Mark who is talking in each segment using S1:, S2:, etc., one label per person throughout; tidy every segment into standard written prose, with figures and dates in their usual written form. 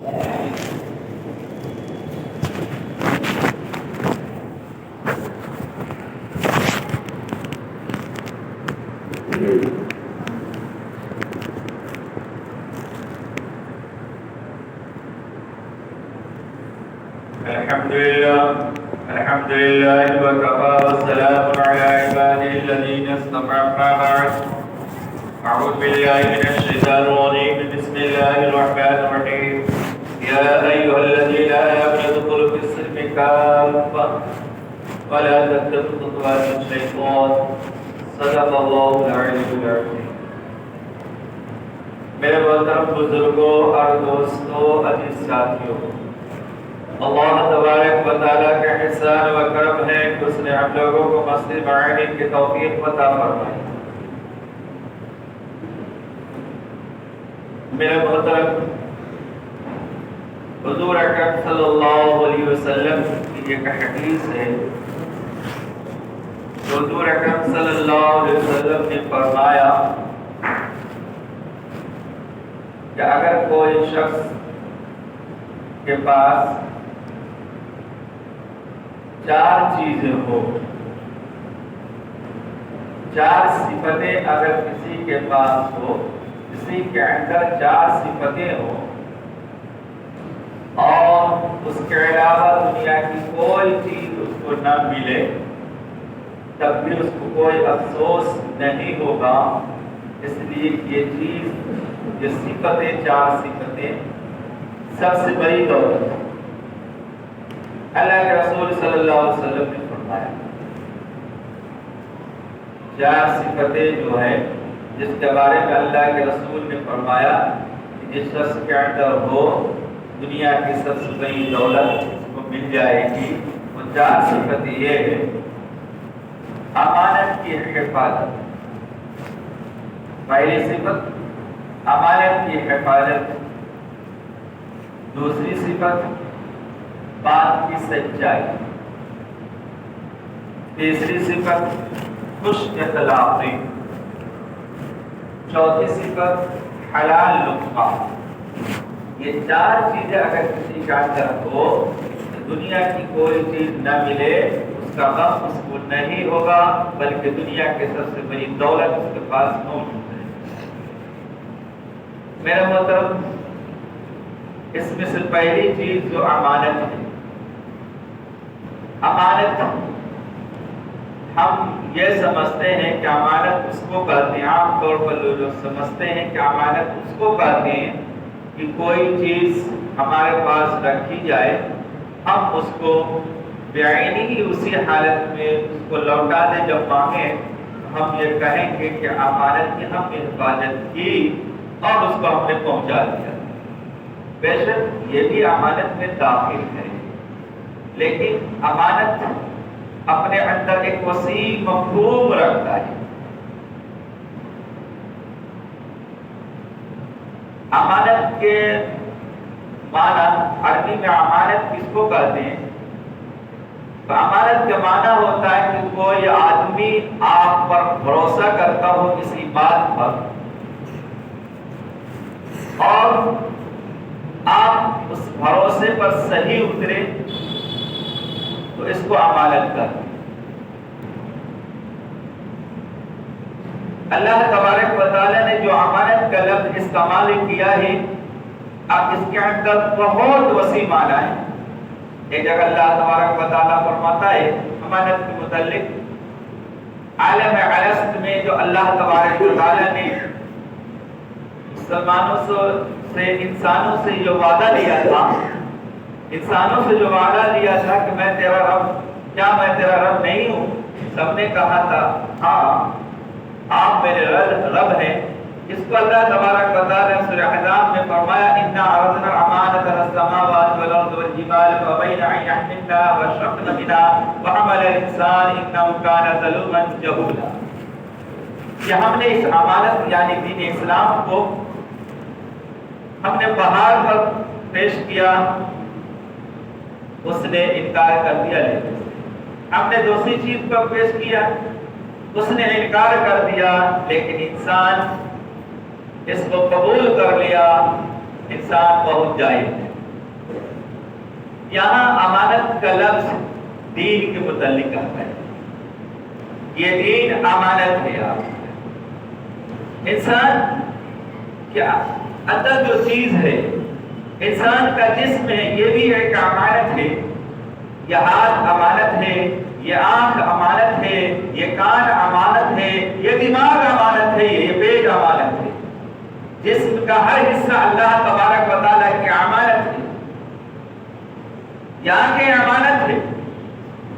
S1: الحمد لله وكفى والسلام على عباده الذين اصطفى أما بعد أعوذ بالله من الشيطان الرجيم بسم الله الرحمن الرحيم يا أيها الذين آمنوا ادخلوا في السلم كافة ولا تتبعوا خطوات الشيطان صدق الله العلي العظيم. میرے محترم بزرگوں اور دوستوں عزیز ساتھیوں، اللہ تبارک و تعالیٰ کا احسان و کرم ہے کہ اس نے ہم لوگوں کو مسجد معانی کی توفیق عطا فرمائی. میرے محترم، حضور اکرم صلی اللہ علیہ وسلم کی ایک حدیث ہے. حضور اکرم صلی اللہ علیہ وسلم نے فرمایا کہ اگر کوئی شخص کے پاس 4 چیزیں ہو، 4 صفتیں اگر کسی کے پاس ہو، کسی کے اندر 4 صفتیں ہوں اور اس کے علاوہ دنیا کی کوئی چیز اس کو نہ ملے، تب بھی اس کو کوئی افسوس نہیں ہوگا. اس لیے یہ چیز، یہ صفتیں، 4 صفتیں سب سے بڑی دولت ہے. اللہ کے رسول صلی اللہ علیہ وسلم نے فرمایا 4 صفتیں جو ہے جس کے بارے میں اللہ کے رسول نے فرمایا کہ جس شخص کے اندر ہو دنیا کی سب سے بڑی دولت اس کو مل جائے گی. وہ 4 صفتیں یہ ہے: امانت کی حفاظت. پہلی صفت امانت کی حفاظت. دوسری صفت بات کی سچائی. تیسری صفت خوش اخلاقی. چوتھی صفت حلال لقمہ. یہ 4 چیزیں اگر کسی کا اندر ہو تو دنیا کی کوئی چیز نہ ملے اس کا غم اس کو نہیں ہوگا، بلکہ دنیا کے سب سے بڑی دولت اس کے پاس موجود ہے. میرا محترم، اس میں سے پہلی چیز جو امانت ہے. امانت ہم یہ سمجھتے ہیں کہ امانت اس کو کہتے ہیں، عام طور پر لوگ سمجھتے ہیں کہ امانت اس کو کہتے ہیں کہ کوئی چیز ہمارے پاس رکھی جائے، ہم اس کو بعینی ہی اسی حالت میں اس کو لوٹا دیں. جب مانگیں ہم یہ کہیں گے کہ امانت کی ہم نے حفاظت کی اور اس کو ہم نے پہنچا دیا. بے شک یہ بھی امانت میں داخل ہے، لیکن امانت اپنے اندر ایک وسیع مفہوم رکھتا ہے. امانت کے معنی عربی میں امانت کس کو کہتے ہیں؟ تو امانت کا معنی ہوتا ہے کہ کوئی آدمی آپ پر بھروسہ کرتا ہو کسی بات پر اور آپ اس بھروسے پر صحیح اترے تو اس کو امانت کہتے ہیں. اللہ تبارک و تعالی نے جو امانت کا لفظ استعمال کیا ہے، اب اس کے اندر بہت وسیع معنی ہے. ایک جگہ اللہ تبارک و تعالی فرماتا ہے امانت کے متعلق عالم الست میں جو اللہ تبارک و تعالی نے مسلمانوں سے انسانوں سے جو وعدہ لیا تھا، انسانوں سے جو وعدہ لیا تھا کہ میں تیرا رب، کیا میں تیرا رب نہیں ہوں؟ سب نے کہا تھا ہاں آپ میرے رب ہیں. اس کو اللہ تبارک و تعالی سورہ احزاب میں فرمایا انا عرضنا الامانۃ علی السماوات والارض والجبال فابین ان یحملنها واشفقن منها وحمل الانسان انه كان ظلوما جهولا. کہ ہم نے اس امانت یعنی دین اسلام کو ہم نے پہاڑ پر پیش کیا، اس نے انکار کر دیا. لیکن ہم نے دوسری چیز پر پیش کیا، اس نے انکار کر دیا، لیکن انسان اس کو قبول کر لیا. انسان پہنچ جائے۔ یہاں امانت کا لفظ دین کے متعلق آتا ہے، یہ دین امانت ہے۔ آپ انسان کیا اندر جو چیز ہے، انسان کا جسم ہے، یہ بھی ایک امانت ہے۔ یہ ہاتھ امانت ہے، یہ آنکھ امانت ہے، یہ کان امانت ہے، یہ دماغ امانت ہے، یہ پیٹ امانت ہے۔ جسم کا ہر حصہ اللہ تبارک و تعالیٰ کی امانت ہے۔ یہ آنکھیں امانت ہے،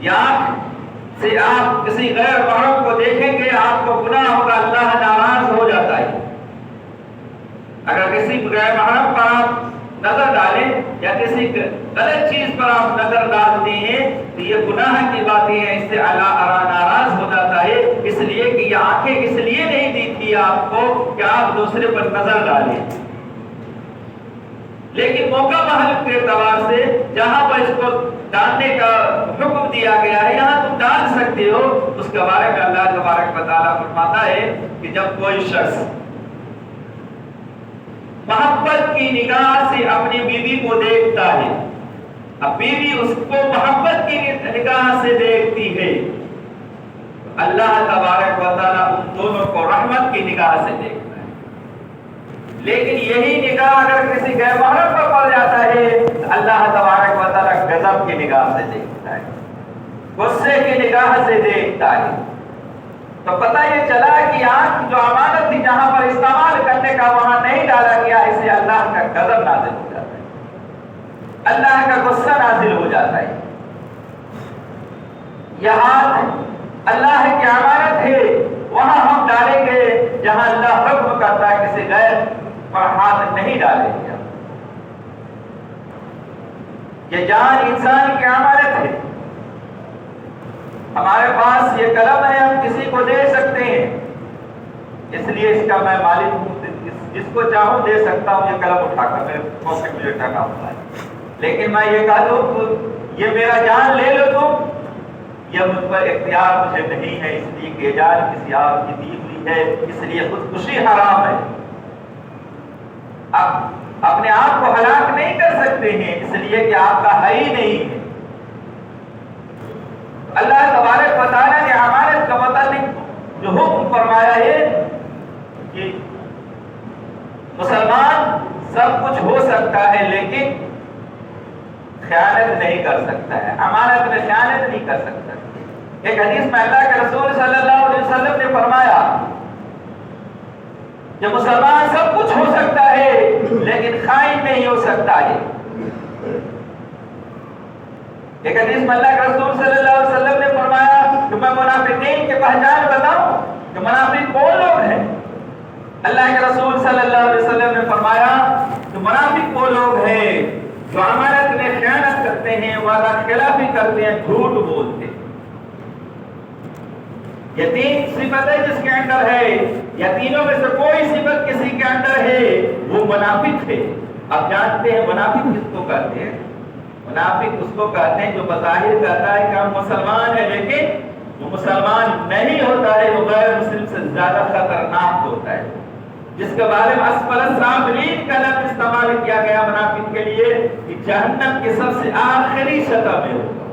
S1: یہ آنکھ سے آپ کسی غیر محرم کو دیکھیں گے، آپ کو گناہ ہوگا، اللہ ناراض ہو جاتا ہے۔ اگر کسی غیر محرم پر آپ نظر ڈالیں یا کسی غلط چیز پر آپ نظر ڈالتے ہیں تو یہ گناہ کی باتیں ہیں، اس سے اللہ ناراض ہو جاتا ہے۔ اس لیے کہ یہ آنکھیں اس لیے نہیں دی تھی آپ کو کہ آپ دوسرے پر نظر ڈالیں، لیکن موقع محل کے اعتبار سے جہاں پر اس کو ڈالنے کا حکم دیا گیا ہے، یہاں تم ڈال سکتے ہو۔ اس کے بارے میں اللہ تبارک و تعالیٰ فرماتا ہے کہ جب کوئی شخص محبت کی نگاہ سے اپنی بیوی کو دیکھتا ہے، اب بیوی اس کو محبت کی نگاہ سے دیکھتی ہے، اللہ تبارک و تعالیٰ ان دونوں کو رحمت کی نگاہ سے دیکھتا ہے۔ لیکن یہی نگاہ اگر کسی غیر محرم پر پڑ جاتا ہے تو اللہ تبارک و تعالیٰ غضب کی نگاہ سے دیکھتا ہے، غصے کی نگاہ سے دیکھتا ہے۔ تو پتہ یہ چلا کہ آنکھ جو امانت تھی جہاں پر استعمال کرنے کا وہاں نہیں ڈالا گیا، اس سے اللہ کا غضب نازل ہو جاتا ہے، اللہ کا غصہ نازل ہو جاتا ہے۔ یہ ہاتھ اللہ کی امانت ہے، وہاں ہم ڈالیں گے جہاں اللہ حکم کرتا ہے کسی غیر پر ہاتھ نہیں ڈالیں گے۔ یہ جان انسان کی امانت ہے۔ ہمارے پاس یہ قلم ہے، ہم کسی کو دے سکتے ہیں، اس لیے اس کا میں مالک ہوں، جس کو چاہوں دے سکتا ہوں یہ قلم اٹھا کر، میرے پاکٹ میں رکھا ہوتا ہے۔ لیکن میں یہ کہہ دوں یہ میرا جان لے لو تم، یہ مجھ پر اختیار مجھے نہیں ہے، اس لیے کہ جان کسی اور کی دی ہوئی ہے، اس لیے خودکشی حرام ہے۔ آپ اپنے آپ کو ہلاک نہیں کر سکتے ہیں، اس لیے کہ آپ کا ہے ہی نہیں ہے۔ اللہ تبارک و تعالیٰ نے امانت کا متعلق جو حکم فرمایا ہے کہ مسلمان سب کچھ ہو سکتا ہے لیکن خیانت نہیں کر سکتا ہے، امانت میں خیانت نہیں کر سکتا۔ ایک حدیث میں اللہ کے رسول صلی اللہ علیہ وسلم نے فرمایا کہ مسلمان سب کچھ ہو سکتا ہے لیکن خائن نہیں ہو سکتا ہے۔ ایک حدیث میں اللہ کے رسول صلی اللہ علیہ وسلم نے فرمایا کہ میں منافقین کی پہچان بتاؤں کہ منافق کون لوگ ہیں؟ اللہ کے رسول صلی اللہ علیہ وسلم نے فرمایا کہ منافق وہ لوگ ہیں جو امانت میں خیانت کرتے ہیں، وعدہ خلافی کرتے ہیں، جھوٹ بولتے ہیں۔ یہ تین صفتیں جس کے اندر ہے، یا تینوں میں سے کوئی صفت کسی کے اندر ہے وہ منافق ہے۔ اب جانتے ہیں منافق کس کو کہتے ہیں؟ منافق اس کو کہتے ہیں جو بظاہر کہتا ہے کہ ہم مسلمان ہیں لیکن وہ مسلمان نہیں ہوتا ہے، وہ غیر مسلم سے زیادہ خطرناک ہوتا ہے، جس کے بارے میں اسفل السافلین کا لفظ استعمال کیا گیا منافق کے لیے کہ جہنم کے سب سے آخری سطح میں ہوگا۔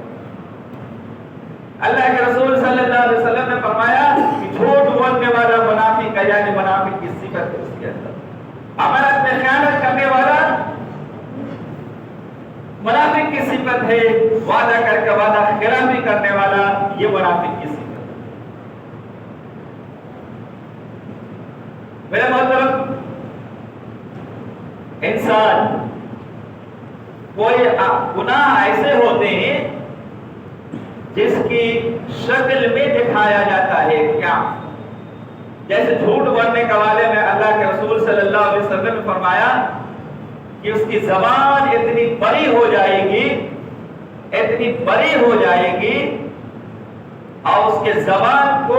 S1: اللہ کے رسول صلی اللہ علیہ وسلم نے فرمایا کہ جھوٹ بولنے والا منافق ہے، یعنی منافق کی صفت اس کے اندر امانت میں خیانت کرنے والا منافق کی صفت ہے، وعدہ کر کے وعدہ خلافی کرنے والا یہ منافق کی صفت ہے۔ میرے محترم انسان کوئی گناہ ایسے ہوتے ہیں جس کی شکل میں دکھایا جاتا ہے کیا، جیسے جھوٹ بولنے کے حوالے میں اللہ کے رسول صلی اللہ علیہ وسلم نے فرمایا کہ اس کی زبان اتنی بڑی ہو جائے گی، اتنی بڑی ہو جائے گی اور اس کے زبان کو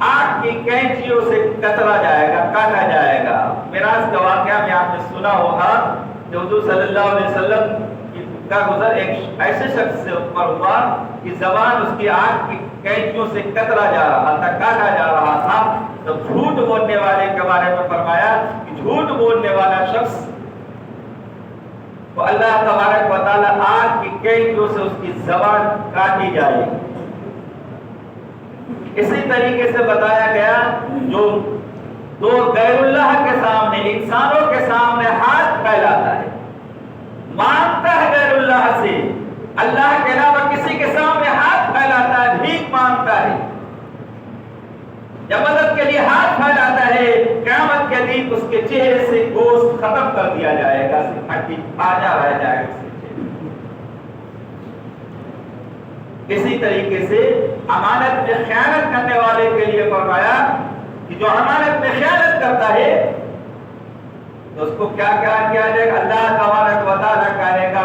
S1: آگ کی کینچیوں سے کترا جائے گا، کاٹا جائے گا۔ میراث کا واقعہ میں آپ نے سنا ہوگا کہ حضور صلی اللہ علیہ وسلم کا گزر ایک ایسے شخص سے اوپر ہوا کہ زبان اس کی آگ کی کینچیوں سے کترا جا رہا تھا، کاٹا جا رہا تھا۔ تو جھوٹ بولنے والے کے بارے میں فرمایا کہ جھوٹ بولنے والا شخص تو اللہ تبارک و تعالیٰ آگ کی کیچوں سے اس کی زبان کاٹی جائے گی۔ اسی طریقے سے بتایا گیا جو غیر اللہ کے سامنے، انسانوں کے سامنے ہاتھ پھیلاتا ہے، مانگتا ہے غیر اللہ سے، اللہ کے علاوہ کسی کے سامنے ہاتھ پھیلاتا ہے، بھیک مانگتا ہے یا مدد کے لیے ہاتھ پھیلاتا ہے، قیامت کے دن اس کے چہرے سے گوشت ختم کر دیا جائے گا، صرف ہڈی تازہ رہ جائے گا۔ اسی طریقے سے امانت میں خیانت کرنے والے کے لیے فرمایا کہ جو امانت میں خیانت کرتا ہے تو اس کو کیا کیا جائے گا؟ اللہ تبارک و تعالیٰ کہے گا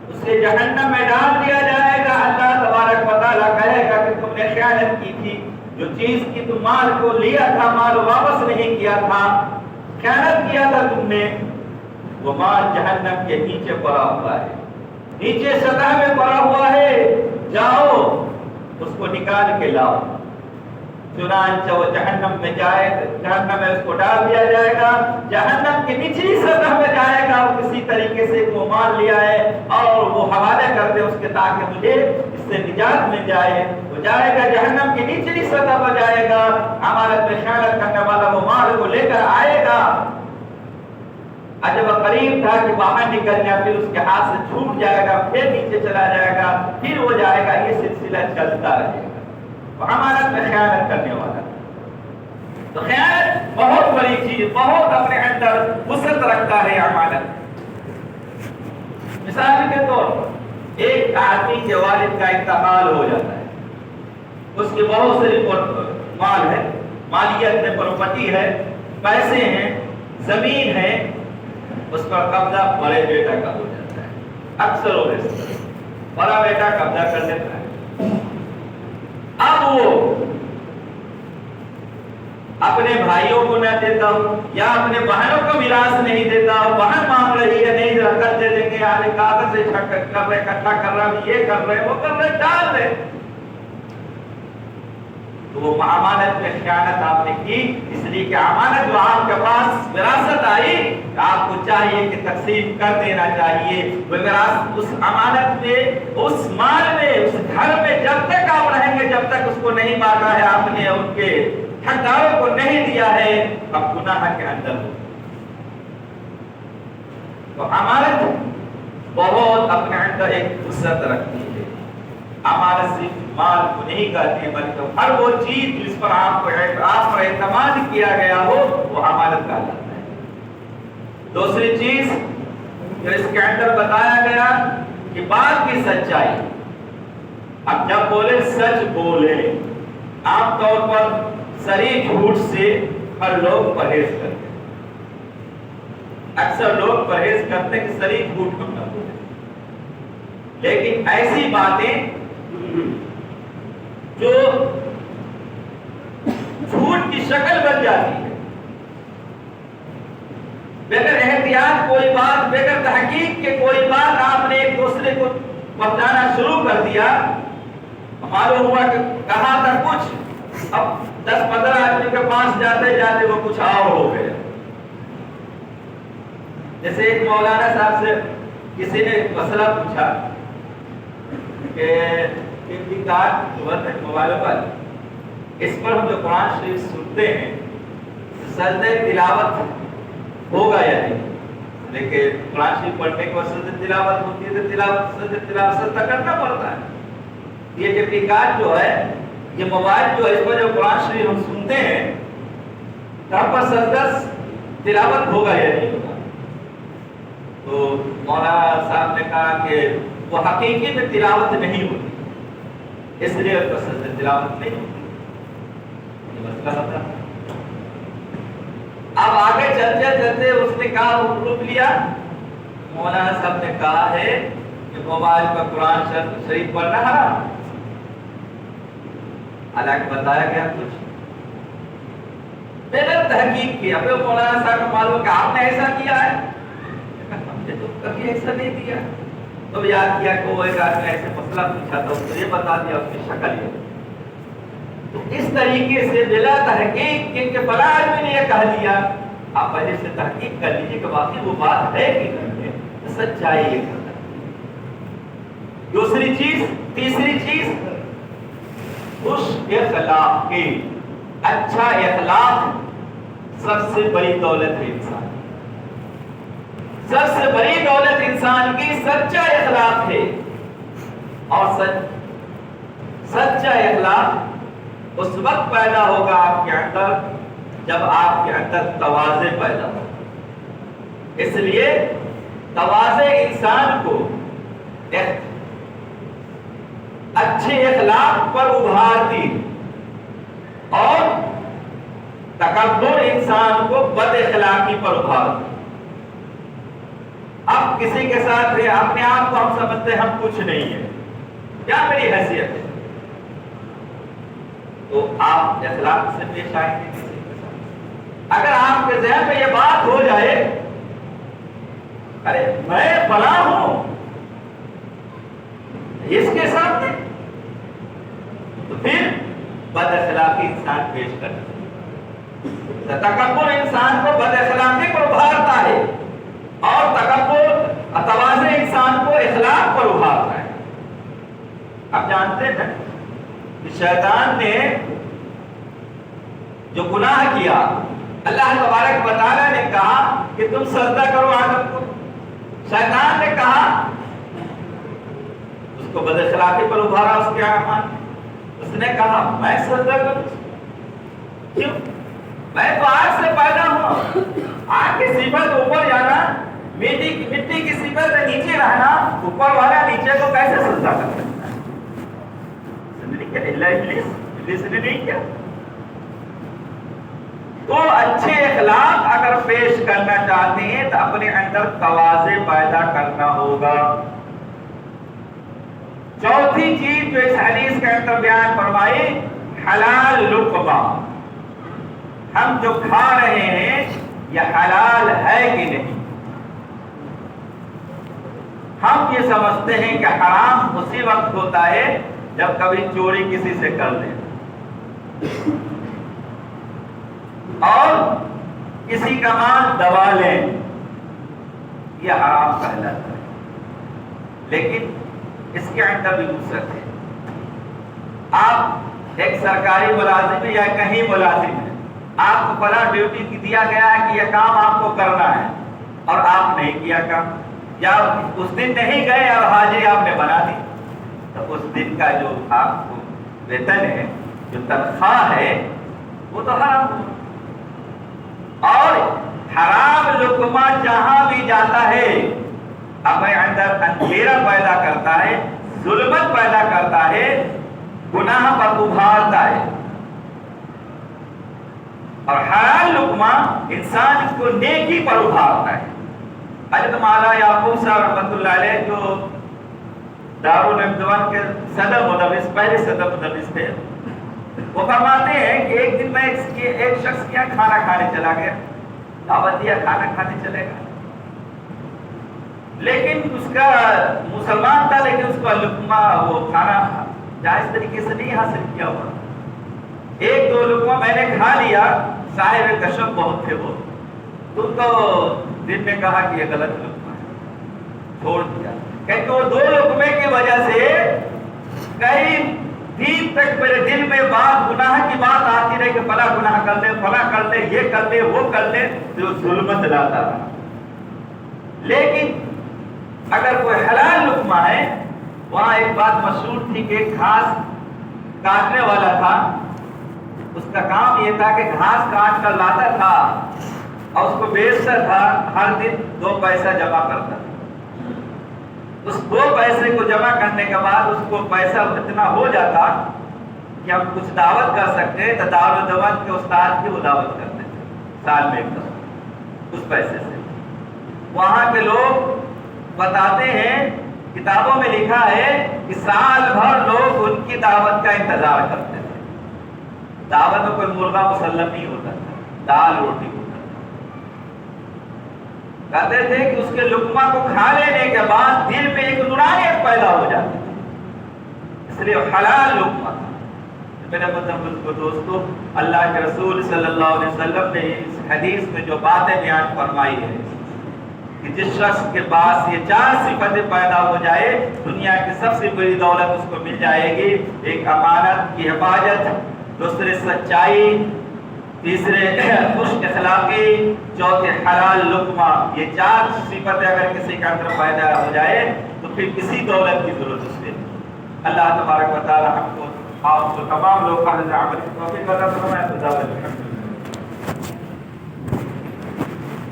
S1: اسے جہنم میں ڈال دیا جائے گا۔ اللہ تبارک و تعالیٰ کہے گا کہ تم نے خیانت کی تھی، جو چیز کی تم مال کو لیا تھا، مال واپس نہیں کیا تھا، خیانت کیا تھا تم نے، وہ مال جہنم کے نیچے پڑا ہوا ہے، نیچے سطح میں پڑا ہوا ہے، جاؤ اس کو نکال کے لاؤ۔ چنانچہ وہ جہنم میں جائے، جہنم میں اس کو ڈال دیا جائے گا، جہنم کی نچلی سطح میں جائے گا، وہ کسی طریقے سے وہ مان لیا ہے اور وہ حوالے کر دے اس کے تاکہ مجھے اس سے نجات مل جائے، وہ جائے گا جہنم کی نچلی سطح پر جائے گا، امانت میں خیانت کرنے والا وہ مال کو لے کر آئے گا، جب قریب تھا کہ باہر نکل جائے پھر اس کے ہاتھ سے چھوٹ جائے گا، پھر نیچے چلا جائے گا، پھر وہ جائے گا، یہ سلسلہ چلتا رہے گا۔ امانت میں خیانت کرنے والا، تو خیانت بہت بڑی چیز، بہت اپنے اندر وسعت رکھتا ہے امانت۔ مثال کے طور پر ایک آدمی کے والد کا انتقال ہو جاتا ہے، اس کی بہت ساری مال ہے، مالیت ہے، پراپرٹی ہے، پیسے ہیں، زمین ہے، اس پر قبضہ بڑے بیٹا کا ہو جاتا ہے۔ اکثر ہو بڑا بیٹا قبضہ کر لیتا ہے، اب وہ اپنے بھائیوں کو نہ دیتا ہوں یا اپنے بہنوں کو میراث نہیں دیتا ہوں، بہن مانگ رہی ہے نہیں کر دے دیں گے، آدھے کاغذ سے اکٹھا کر رہا ہے، یہ کر رہے وہ کر رہے، ڈال دے، تو وہ امانت میں خیانت آپ نے کی۔ اس لیے کہ امانت جو آپ کے پاس وراثت آئی، آپ کو چاہیے کہ تقسیم کر دینا چاہیے، وہ وراثت اس امانت میں، اس مال میں، اس گھر میں جب تک آپ رہیں گے، جب تک اس کو نہیں بانٹا ہے آپ نے، ان کے حقداروں کو نہیں دیا ہے، اب گناہ کے اندر ہو۔ تو امانت بہت اپنے اندر ایک وسعت رکھتی ہے۔ امانت صرف مال کو نہیں کہتے ہیں بلکہ ہر وہ چیز جس پر آپ پر اعتماد کیا گیا ہو وہ امانت کہلاتا ہے۔ دوسری چیز جو اس کے اندر بتایا گیا کہ بات کی سچائی۔ اب جب بولے سچ بولے، عام طور پر صریح جھوٹ سے ہر لوگ پرہیز کرتے ہیں، اکثر لوگ پرہیز کرتے ہیں کہ صریح جھوٹ ہم نہ بولیں، لیکن ایسی باتیں جو جھوٹ کی شکل بن جاتی ہے، بغیر احتیاط کوئی بات، بغیر تحقیق کے کوئی بات آپ نے ایک دوسرے کو پہنچانا شروع کر دیا، معلوم ہوا کہ کہا تھا کچھ، اب 10-15 آدمی کے پاس جاتے جاتے وہ کچھ اور ہو گیا۔ جیسے ایک مولانا صاحب سے کسی نے مسئلہ پوچھا کہ موبائل پر اس پر ہم جو قرآن شریف سنتے ہیں سجدہ تلاوت ہوگا یا نہیں، لیکن قرآن شریف پڑھنے کے بعد سجدہ تلاوت ہوتی ہے تو سجدہ کرنا پڑتا ہے۔ یہ ٹیپیکال جو ہے، یہ موبائل جو ہے، اس پر جو قرآن شریف ہم سنتے ہیں تب پر سجدہ تلاوت ہوگا یا نہیں ہوگا؟ تو مولانا صاحب نے کہا کہ وہ حقیقی میں تلاوت نہیں ہوتی، اس لیے اس پر سجدہ تلاوت نہیں ہوتی، یہ مسئلہ ہوتا۔ اب آگے چلتے چلتے اس نے کہا، روک لیا، مولانا صاحب نے کہا ہے کہ موبائل پر قرآن شریف پڑھنا حرام، حالانکہ بتایا گیا کچھ بغیر تحقیق کیا، پھر مولانا صاحب کو معلوم کہ آپ نے ایسا کیا ہے، ہم نے تو کبھی ایسا نہیں کیا۔ تو یاد کیا کہ وہ ایک آدمی ایسے مسئلہ پوچھا تھا، اس نے یہ بتا دیا، اس کی شکل یہ۔ تو اس طریقے سے بلا تحقیق کہ فلاں آدمی نے یہ کہہ دیا، آپ پہلے سے تحقیق کر لیجیے کہ واقعی وہ بات ہے کہ نہیں ہے، سچائی یہ کرنا۔ دوسری چیز، تیسری چیز، خوش اخلاق کی، اچھا اخلاق سب سے بڑی دولت ہے انسان، سب سے بڑی دولت انسان کی سچا اخلاق ہے۔ اور سچا اخلاق اس وقت پیدا ہوگا آپ کے اندر جب آپ کے اندر تواضع پیدا ہو۔ اس لیے تواضع انسان کو اچھے اخلاق پر ابھارتی اور تکبر انسان کو بد اخلاقی پر ابھارتی۔ اب کسی کے ساتھ اپنے آپ کو ہم سمجھتے ہیں ہم کچھ نہیں ہے، کیا میری حیثیت ہے، تو آپ اخلاق سے پیش آئیں گے کسی کے ساتھ۔ اگر آپ کے ذہن میں یہ بات ہو جائے ارے میں فلاں ہوں اس کے ساتھ، تو پھر بد اخلاقی انسان پیش کرتا ہے۔ تکبر انسان کو بد اخلاقی پر ابھارتا ہے اور تواضع انسان کو اخلاق پر ابھارتا ہے۔ آپ جانتے ہیں کہ شیطان نے جو گناہ کیا، اللہ تبارک و تعالیٰ نے کہا کہ تم سجدہ کرو آدم کو، شیطان نے کہا، اس کو بد اخلاقی پر ابھارا اس کے اعمال، اس نے کہا میں سجدہ کروں، کیوں؟ میں تو آگ سے پیدا ہوں، آگ کی صفت اوپر جانا، مٹی کی صفت نیچے رہنا، اوپر والا نیچے کو کیسے سجدہ کر سکتا ہے؟ ابلیس نے نہیں کیا۔ تو اچھے اخلاق اگر پیش کرنا چاہتے ہیں تو اپنے اندر تواضع پیدا کرنا ہوگا۔ چوتھی چیز جو اس حدیث کے اندر بیان فرمائی، حلال لقمہ، ہم جو کھا رہے ہیں یہ حلال ہے کہ نہیں۔ ہم یہ سمجھتے ہیں کہ حرام اسی وقت ہوتا ہے جب کبھی چوری کسی سے کر لیں اور کسی کا مال دبا لیں، یہ حرام کہلاتا ہے۔ لیکن اس کے اندر بھی وسعت ہے۔ آپ ایک سرکاری ملازم یا کہیں ملازم ہے، آپ کو فلاں ڈیوٹی دیا گیا ہے کہ یہ کام آپ کو کرنا ہے اور آپ نہیں کیا کام، یا اس دن نہیں گئے اور حاضری آپ نے بنا دی، تو اس دن کا جو آپ کو ویتن ہے، جو تنخواہ ہے، وہ تو حرام ہو۔ اور حرام لقمہ جہاں بھی جاتا ہے اپنے اندر اندھیرا پیدا کرتا ہے، ظلمت پیدا کرتا ہے، گناہ پر ابھارتا ہے۔ اور حلال لقمہ انسان کو نیکی پر ابھارتا ہے۔ حضرت مولانا یعقوب صاحب رحمۃ اللہ علیہ جو دارالعلوم کے صدر مدرس، پہلے صدر مدرس تھے، وہ فرماتے ہیں کہ ایک دن میں ایک شخص کیا کھانا کھانے چلا گیا، دعوت دیا کھانا کھانے چلے گا، لیکن اس کا مسلمان تھا لیکن اس کا لقمہ وہ کھانا جائز طریقے سے نہیں حاصل کیا ہوا، ایک دو لقمہ میں نے کھا لیا، صاحب کشف بہت تھے وہ، تم تو دن میں کہا کہ یہ غلط لقمہ ہے، چھوڑ دیا، کیونکہ وہ دو لقمے کی وجہ سے کئی دن تک میرے دل میں بات گناہ کی بات آتی رہی کہ فلاں گناہ کر لے، فلاں کر لے، یہ کر لے، وہ کر لے، جو ظلمت لاتا رہا۔ لیکن اگر کوئی حلال لقمہ ہے، وہاں ایک بات مشہور تھی کہ گھاس کاٹنے والا تھا، اس کا کام یہ تھا کہ گھاس کاٹ کر لاتا تھا اور اس کو بیچتا تھا، ہر دن 2 پیسہ جمع کرتا تھا۔ اس 2 پیسے کو جمع کرنے کے بعد اس کو پیسہ اتنا ہو جاتا کہ ہم کچھ دعوت کر سکتے تو دارالعلوم کے استاد کی وہ دعوت کرتے تھے سال میں 1 دفعہ اس پیسے سے۔ وہاں کے لوگ بتاتے ہیں، کتابوں میں لکھا ہے کہ سال بھر لوگ ان کی دعوت کا انتظار کرتے تھے۔ دعوت میں کوئی مرغا مسلم نہیں ہوتا تھا، دال روٹی ہوتا تھا۔ کہتے تھے کہ اس کے لقمہ کو کھا لینے کے بعد دل میں ایک نورانیت پیدا ہو جاتی تھی، اس لیے حلال لقمہ تھا۔ میرے مدمل کو دوستو، اللہ کے رسول صلی اللہ علیہ وسلم نے اس حدیث میں جو باتیں بیان فرمائی ہے کہ جس شخص کے پاس یہ 4 صفتیں پیدا ہو جائے دنیا کی سب سے بڑی دولت اس کو مل جائے گی. ایک امانت کی حفاظت، دوسرے سچائی، تیسرے خوش اخلاقی، چوتھے حلال لقمہ. یہ 4 صفتیں اگر کسی کے اندر پیدا ہو جائے تو پھر کسی دولت کی ضرورت اس سے. اللہ تبارک و تعالی ہم کو آپ کو تمام لوگ کا عمل کی توفیق عطا فرمائے.